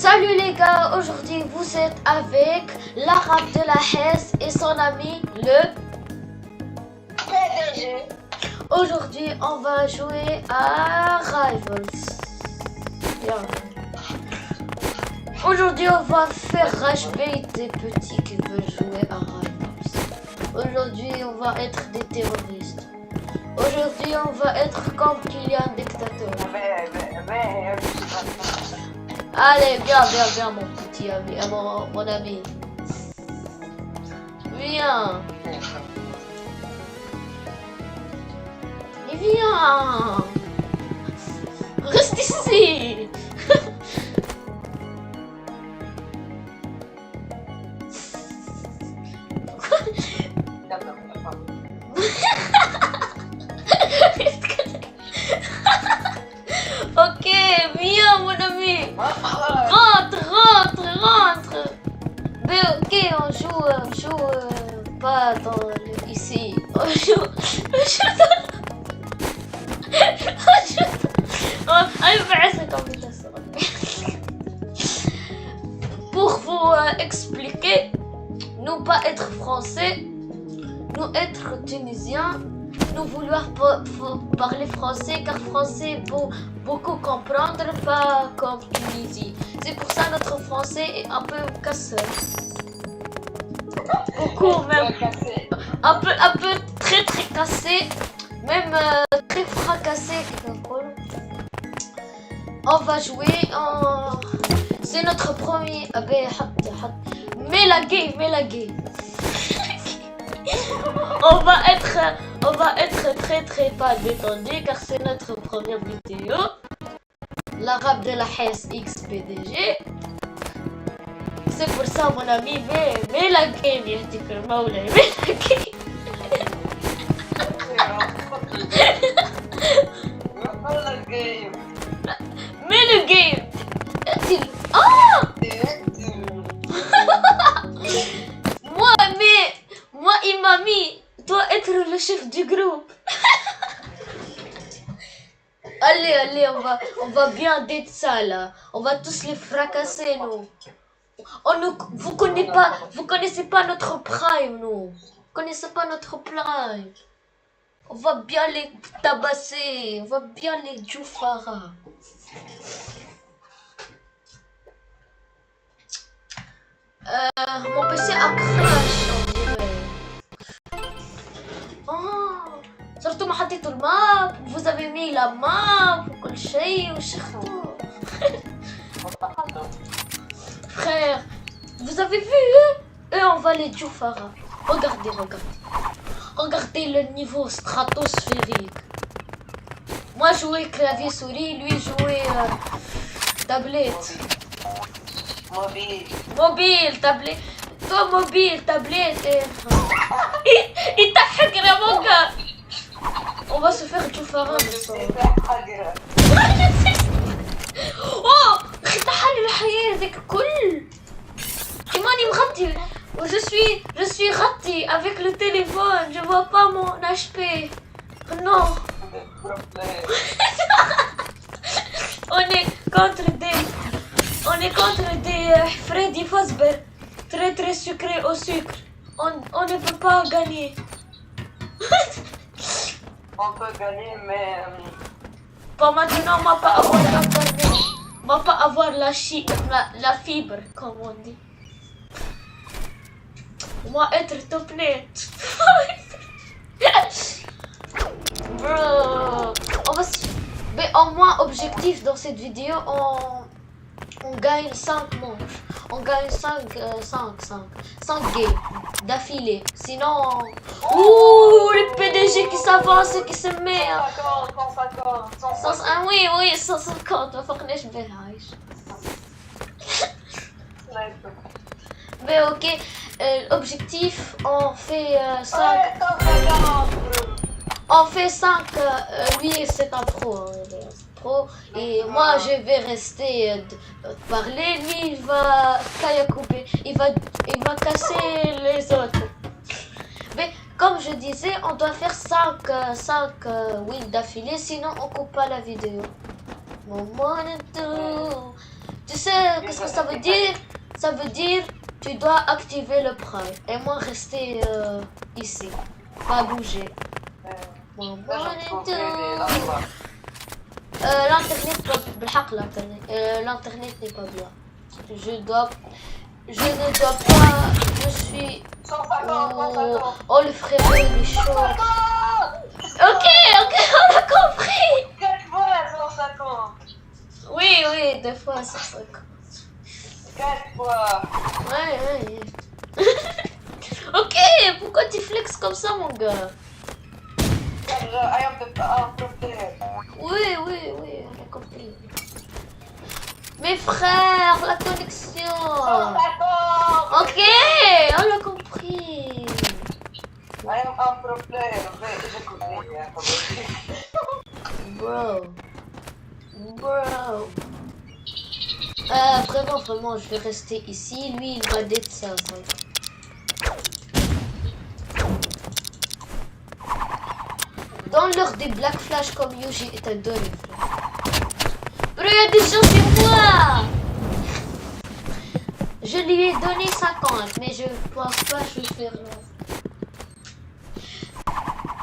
Salut les gars, aujourd'hui vous êtes avec l'arabe de la Hesse et son ami le PDG. Aujourd'hui on va jouer à Rivals. Bien. Aujourd'hui on va faire rage bait des petits qui veulent jouer à Rivals. Aujourd'hui on va être des terroristes. Aujourd'hui on va être comme Kylian dictateur. Allez, viens, mon petit ami, mon ami. Viens. Et viens. Reste ici. Ok, viens, mon ami. Rentre. Mais ok, on joue pas ici. On joue pour vous expliquer, nous pas être français, nous être tunisiens, nous vouloir parler français car français pour beaucoup comprendre, pas comme Tunisie. C'est pour ça notre français est un peu cassé. Beaucoup même. Un peu très cassé, même très fracassé. On va jouer en... C'est notre premier... Mets la game. on va être très pas détendu car c'est notre première vidéo. L'arabe de la Hesse XPDG. C'est pour ça mon ami, mets la game, يهديك المولى, mets la game. Mets le game. Ah moi il m'a mis, dois être le chef du groupe. Allez, on va bien d'être ça là. On va tous les fracasser nous. Vous connaissez pas notre prime nous. Vous connaissez pas notre prime. On va bien les tabasser. On va bien les djoufara. Mon PC a crash on dirait. Surtout ما حطيتوا الماب. Vous avez mis la map وكل شيء وشختوا. Frère, vous avez vu eux on va les djoufara. Regardez le niveau stratosphérique. Moi jouais clavier souris, lui jouait tablette. Mobile, tablette. Toi mobile, tablette. Il t'a hacker mon gars. On va se faire djoufara. Oh, خدعني الحياة ذاك كل. ماني مغطي. Je suis raté avec le téléphone. Je vois pas mon HP. Non. On est contre des Freddy Fazbear très sucré au sucre. On ne peut pas gagner. On peut gagner, mais... Pas maintenant, on va pas avoir internet. On va pas avoir la fibre, comme on dit. On va être top net. Bro, mais au moins objectif dans cette vidéo, on gagne 5 manches. On gagne 5 games d'affilée. Sinon, ouh, le PDG qui s'avance et qui se met. 150. Oui, 150. ما فوقناش بها عايش. Mais ok, l'objectif, on fait 5. On fait 5. Lui, c'est un pro. Et moi, je vais rester parler. Lui, il va couper. Il va casser les autres. Mais comme je disais, on doit faire 5 wins d'affilée. Sinon, on coupe pas la vidéo. Mon monetou. Tu Tu sais qu'est-ce que ça veut dire? Ça veut dire tu dois activer le prime et moi rester ici, pas bouger. Bon, l'internet l'internet n'est pas bien. Je ne dois pas. Je suis. Oh le frérot il est chaud. Ok, on a compris. 4 fois 150. Oui, 2 fois 150. 4 fois. Ouais. Ok, pourquoi tu flexes comme ça mon gars? I am the pro player. Oui, on a compris. Mes frères, la connexion. 150. Ok, on a compris. I am un pro player. J'ai compris. Bro. Vraiment, je vais rester ici. Lui, il va d'être ça. Dans l'heure des Black Flash comme Yuji est un donné. Bro, il y a des gens sur moi. Je lui ai donné 50, mais je pense pas que je vais faire là.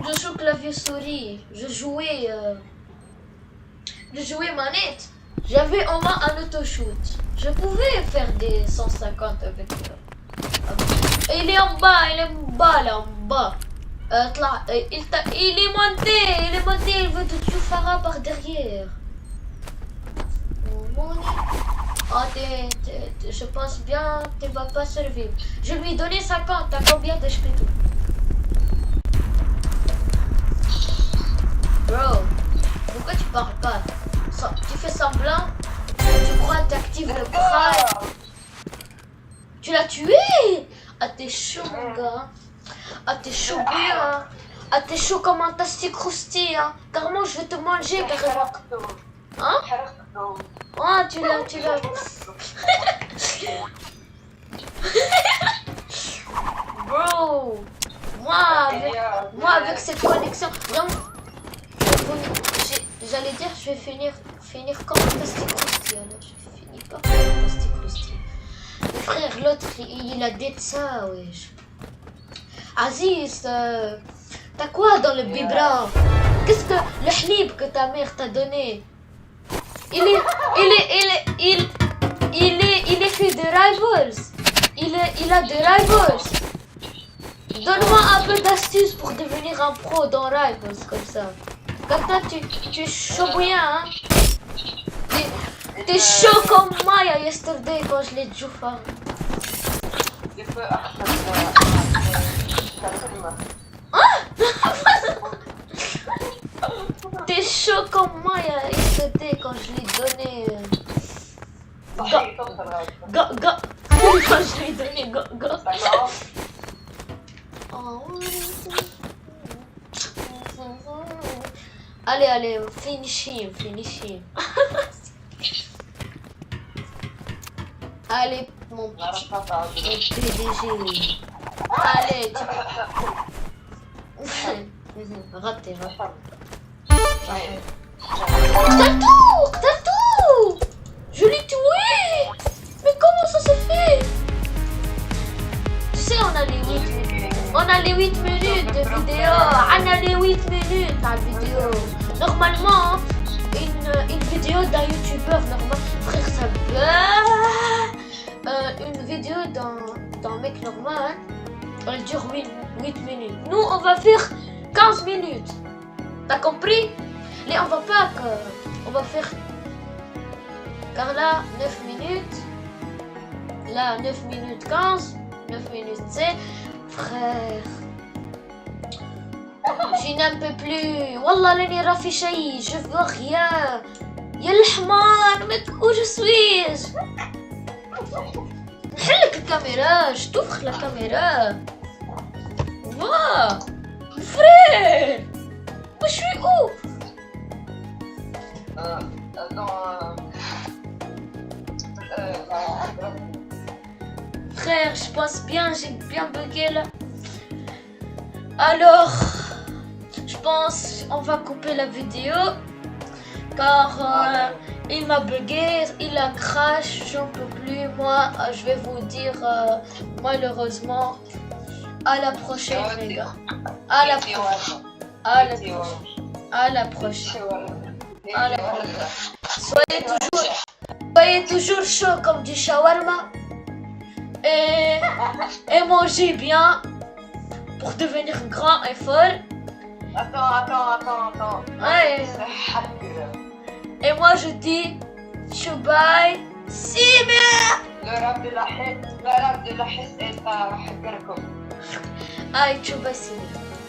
Je joue clavier souris. Je jouais manette. J'avais en main un auto-shoot. Je pouvais faire des 150 avec Et il est en bas, là en bas. Il est monté, il veut te tuer Farah par derrière. Oh, je pense bien que tu vas pas survivre. Je lui ai donné 50, t'as combien de tout? Bro, pourquoi tu parles pas? Tu fais semblant? Tu crois que t'actives le prime? Tu l'as tué? Ah t'es chaud mon gars. Ah t'es chaud bien. Ah t'es chaud comme un tastic croustille hein. Carrément je vais te manger carrément. Hein? Ah tu l'as. Bro, moi avec cette connexion, vraiment, j'allais dire je vais finir comme un tastic croustille. Alors je finis pas comme un tastic croustille. Mais frère, l'autre il a dit ça, wesh. Aziz, t'as quoi dans le biberon? Qu'est-ce que le hlib que ta mère t'a donné? Il est fait de rivals. Il a des rivals. Donne-moi un peu d'astuces pour devenir un pro dans rivals comme ça. Comme ça tu es chaud bouillant hein. T'es chaud comme Maya yesterday quand je l'ai joué. T'es chaud comme moi yesterday quand je l'ai donné. Quand je l'ai donné go. Allez, finish him. Allez, mon PDG. Allez, raté. T'as tout. Je l'ai tué. Mais comment ça se fait? Tu sais, on a les 8 minutes de vidéo. On a les 8 minutes dans la vidéo. Normalement, une vidéo d'un youtubeur normal, frère, ça peut. Une vidéo d'un mec normal, elle dure 8 minutes. Nous, on va faire 15 minutes. T'as compris? Mais on va pas on va faire. Car là, 9 minutes. Là, 9 minutes 15. 9 minutes 7. Frère. Je n'en peux plus. Wallah, l'année rafi shay. Je veux rien. Y'a l'hman. Mais où je suis? نحلك الكاميرا. Je t'ouvre la caméra. Wow. Frère. Je suis où? Frère, je pense bien, j'ai bien bugué là. Alors, je pense on va couper la vidéo car Il m'a bugué, il a crash, j'en peux plus. Moi, je vais vous dire malheureusement à la prochaine les gars. À la prochaine. À la prochaine. À la prochaine. À la prochaine. Soyez toujours chaud comme du shawarma. Et mangez bien pour devenir grand et fort. Attends. Ouais. Et moi je dis Choubaï Sibir. الرب لاحظ est حقركم. Aïe, Choubaï Sibir.